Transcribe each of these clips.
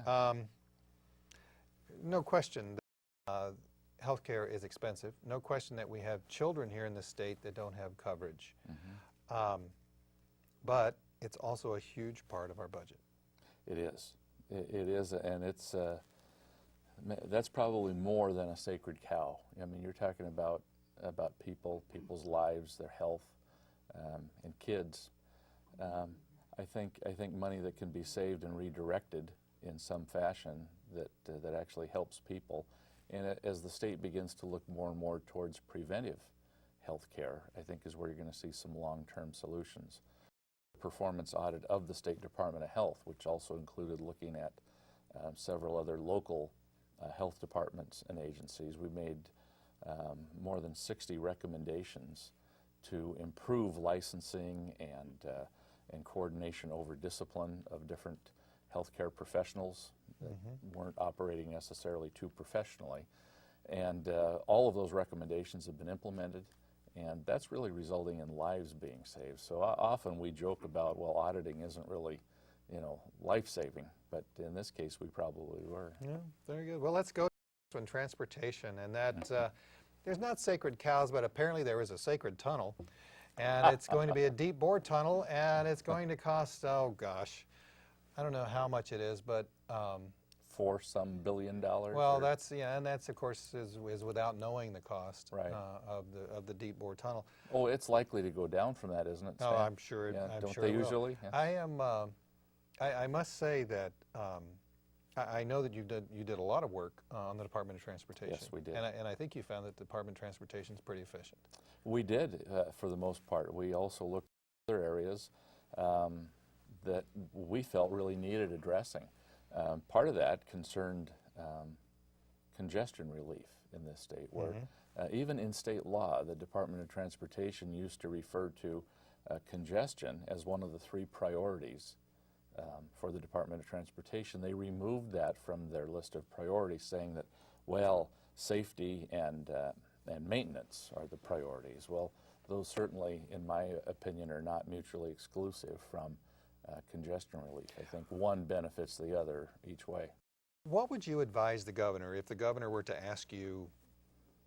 Yeah. No question that healthcare is expensive. No question that we have children here in the state that don't have coverage. But it's also a huge part of our budget. It is. It is, and it's that's probably more than a sacred cow. I mean, you're talking about people's lives, their health, and kids. I think money that can be saved and redirected in some fashion that actually helps people. And as the state begins to look more and more towards preventive health care, I think is where you're going to see some long-term solutions. Performance audit of the State Department of Health, which also included looking at several other local health departments and agencies. We made more than 60 recommendations to improve licensing and coordination over discipline of different healthcare professionals that weren't operating necessarily too professionally. And all of those recommendations have been implemented, and that's really resulting in lives being saved. So often we joke about, well, auditing isn't really, life-saving, but in this case we probably were. Yeah, very good. Well, let's go to transportation, and that there's not sacred cows, but apparently there is a sacred tunnel, and it's going to be a deep bore tunnel, and it's going to cost, oh gosh, I don't know how much it is, but $4 some billion. Well, that's and that's of course is without knowing the cost right. of the deep bore tunnel. Oh, it's likely to go down from that, isn't it, Stan? Oh, I'm sure. Yeah, I'm don't sure they it will. usually? Yeah. I am. I must say that I know that you did a lot of work on the Department of Transportation. Yes, we did. And I think you found that the Department of Transportation is pretty efficient. We did, for the most part. We also looked at other areas that we felt really needed addressing. Part of that concerned congestion relief in this state, where even in state law, the Department of Transportation used to refer to congestion as one of the 3 priorities for the Department of Transportation. They removed that from their list of priorities, saying that, well, safety and maintenance are the priorities. Well, those certainly, in my opinion, are not mutually exclusive from congestion relief. I think one benefits the other each way. What would you advise the governor if the governor were to ask you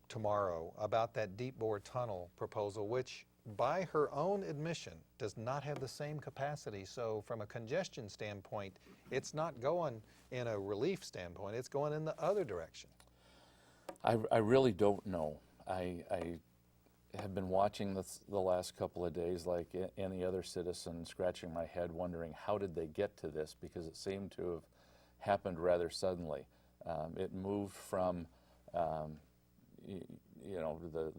tomorrow about that deep bore tunnel proposal, which by her own admission does not have the same capacity? So from a congestion standpoint, it's not going in a relief standpoint, it's going in the other direction. I really don't know. I have been watching the last couple of days like any other citizen, scratching my head wondering how did they get to this, because it seemed to have happened rather suddenly. It moved from the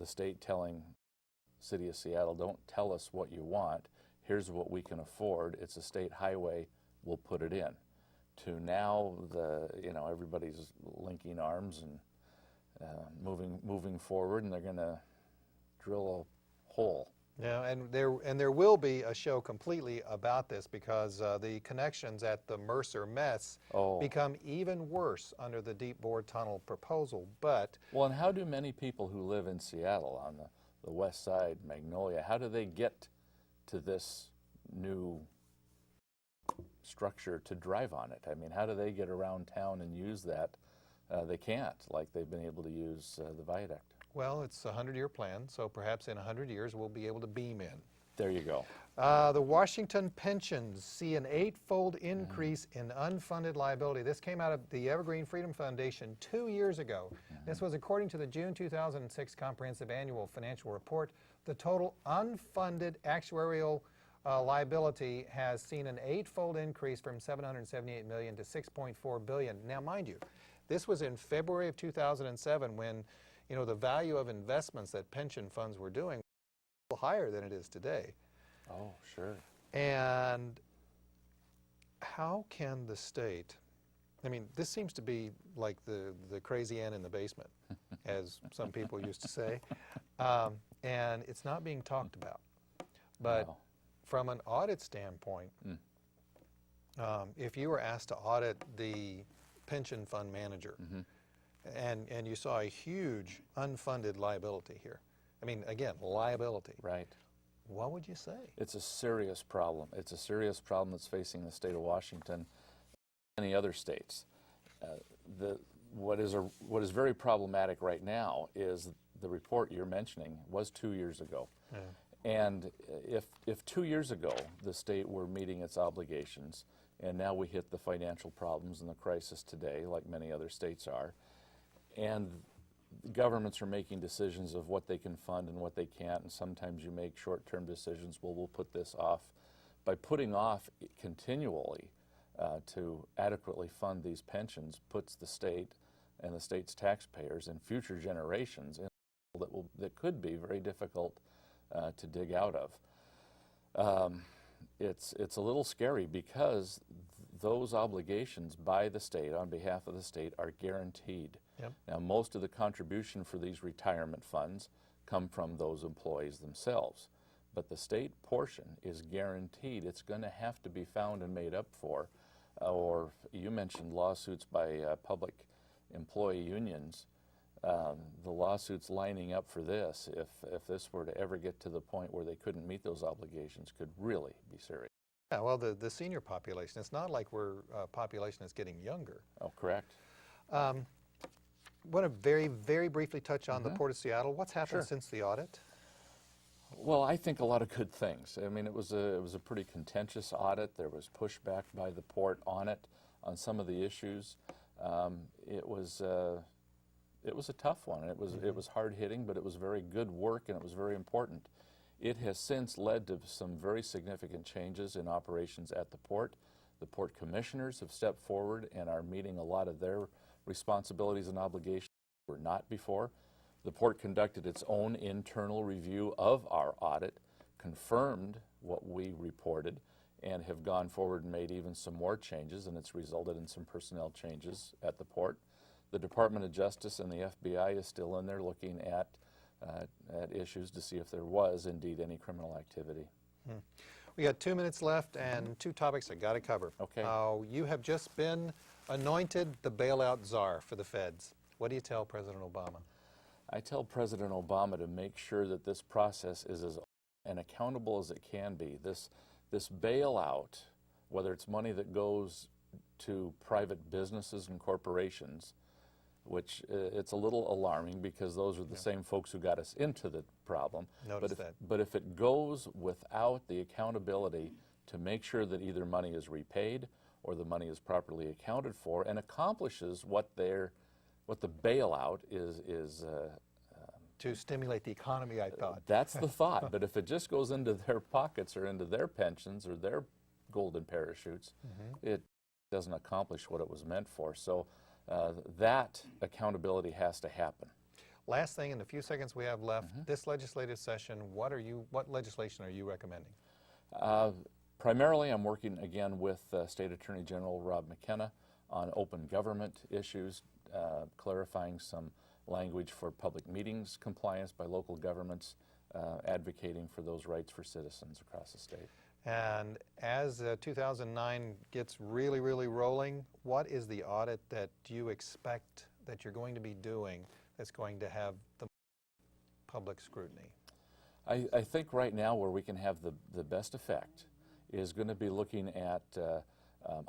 state telling City of Seattle, don't tell us what you want, here's what we can afford, it's a state highway, we'll put it in, to now everybody's linking arms and moving forward, and they're going to drill a hole. Yeah, and there will be a show completely about this, because the connections at the Mercer mess become even worse under the deep bore tunnel proposal. But well, and how do many people who live in Seattle on the west side, Magnolia, how do they get to this new structure to drive on it? I mean, how do they get around town and use that? They can't, like they've been able to use the viaduct. Well, it's a 100-year plan, so perhaps in 100 years we'll be able to beam in. There you go. The Washington pensions see an 8-fold increase in unfunded liability. This came out of the Evergreen Freedom Foundation 2 years ago. This was according to the June 2006 Comprehensive Annual Financial Report. The total unfunded actuarial liability has seen an 8-fold increase from $778 million to $6.4 billion. Now, mind you, this was in February of 2007 when the value of investments that pension funds were doing was a little higher than it is today. Oh, sure. And how can the state, I mean, this seems to be like the crazy ant in the basement, as some people used to say, and it's not being talked about. But from an audit standpoint, if you were asked to audit the pension fund manager, and you saw a huge unfunded liability here. I mean, again, liability. Right. What would you say? It's a serious problem. It's a serious problem that's facing the state of Washington. many other states. What is very problematic right now is the report you're mentioning was 2 years ago. Yeah. And if 2 years ago the state were meeting its obligations, and now we hit the financial problems and the crisis today, like many other states are, and governments are making decisions of what they can fund and what they can't, and sometimes you make short-term decisions, well, we'll put this off. By putting off continually to adequately fund these pensions puts the state and the state's taxpayers and future generations in that could be very difficult to dig out of. It's a little scary because those obligations by the state, on behalf of the state, are guaranteed. Yep. Now, most of the contribution for these retirement funds come from those employees themselves, but the state portion is guaranteed. It's going to have to be found and made up for. Or you mentioned lawsuits by public employee unions. The lawsuits lining up for this, if this were to ever get to the point where they couldn't meet those obligations, could really be serious. Yeah, well, the senior population, it's not like we're a population that's getting younger. Oh, correct. Want to very, very briefly touch on the Port of Seattle. What's happened Sure. since the audit? Well, I think a lot of good things. I mean, it was a pretty contentious audit. There was pushback by the port on it, on some of the issues. It was a tough one. It was hard hitting, but it was very good work and it was very important. It has since led to some very significant changes in operations at the port. The port commissioners have stepped forward and are meeting a lot of their responsibilities and obligations that were not before. The port conducted its own internal review of our audit, confirmed what we reported, and have gone forward and made even some more changes, and it's resulted in some personnel changes at the port. The Department of Justice and the FBI is still in there looking at issues to see if there was indeed any criminal activity. We got 2 minutes left and two topics I got to cover. Okay. You have just been anointed the bailout czar for the feds. What do you tell President Obama? I tell President Obama to make sure that this process is as and accountable as it can be. This bailout, whether it's money that goes to private businesses and corporations, which it's a little alarming because those are the same folks who got us into the problem. But if it goes without the accountability to make sure that either money is repaid or the money is properly accounted for and accomplishes what the bailout is to stimulate the economy, I thought. That's the thought. But if it just goes into their pockets or into their pensions or their golden parachutes, it doesn't accomplish what it was meant for. So that accountability has to happen. Last thing, in the few seconds we have left, this legislative session, what legislation are you recommending? Primarily, I'm working again with State Attorney General Rob McKenna on open government issues, clarifying some language for public meetings compliance by local governments, advocating for those rights for citizens across the state. And as 2009 gets really, really rolling, what is the audit that you expect that you're going to be doing that's going to have the public scrutiny? I think right now where we can have the best effect is going to be looking at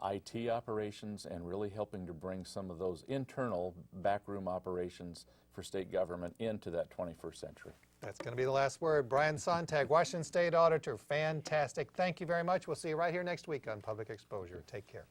IT operations and really helping to bring some of those internal backroom operations for state government into that 21st century. That's going to be the last word. Brian Sonntag, Washington State Auditor, fantastic. Thank you very much. We'll see you right here next week on Public Exposure. Take care.